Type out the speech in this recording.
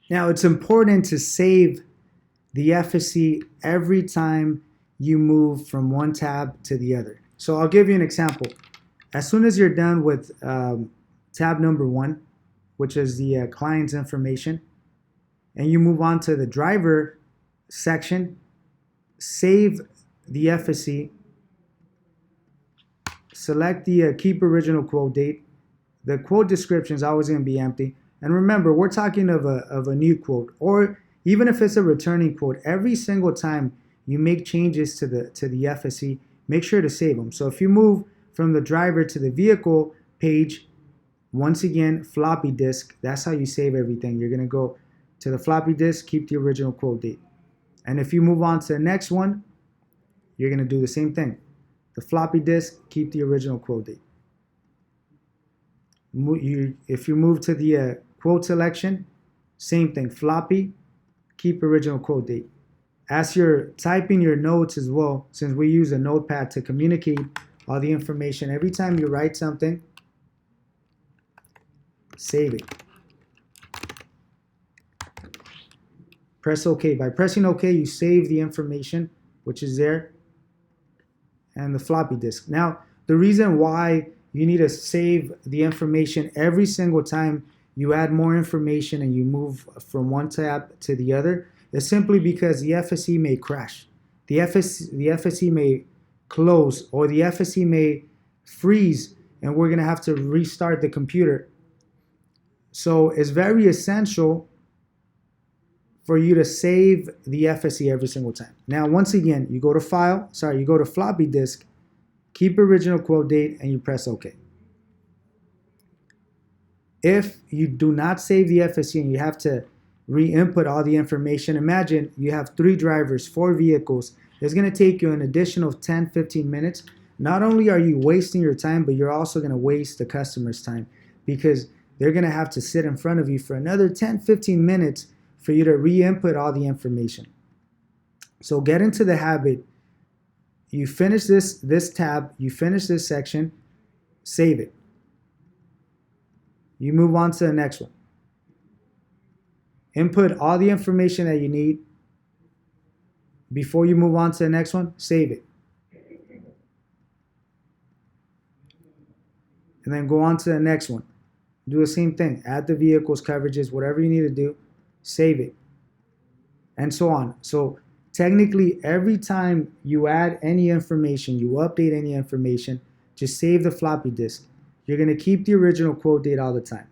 Now, it's important to save the FSC every time you move from one tab to the other. So I'll give you an example. As soon as you're done with tab number 1, which is the client's information, and you move on to the driver section, save the FSC, select the keep original quote date. The quote description is always going to be empty. And remember, we're talking of a new quote, or even if it's a returning quote, every single time you make changes to the FSC, make sure to save them. So if you move from the driver to the vehicle page, once again, floppy disk, that's how you save everything. You're going to go to the floppy disk, keep the original quote date. And if you move on to the next one, you're going to do the same thing. The floppy disk, keep the original quote date. If you move to the quote selection, same thing, floppy, keep original quote date. As you're typing your notes as well, since we use a notepad to communicate all the information, every time you write something, save it. Press OK. By pressing OK, you save the information, which is there, and the floppy disk. Now, the reason why you need to save the information every single time you add more information and you move from one tab to the other is simply because the FSC may crash. The FSC may close, or the FSC may freeze, and we're going to have to restart the computer. So it's very essential for you to save the FSC every single time. Now, once again, you go to File, you go to Floppy Disk, keep original quote date, and you press OK. If you do not save the FSC and you have to re-input all the information, imagine you have 3 drivers, 4 vehicles. It's going to take you an additional 10-15 minutes. Not only are you wasting your time, but you're also going to waste the customer's time, because they're going to have to sit in front of you for another 10-15 minutes for you to re-input all the information. So get into the habit. You finish this tab, you finish this section, save it. You move on to the next one. Input all the information that you need. Before you move on to the next one, save it. And then go on to the next one. Do the same thing. Add the vehicles, coverages, whatever you need to do, save it. And so on. So technically, every time you add any information, you update any information, just save the floppy disk. You're going to keep the original quote date all the time.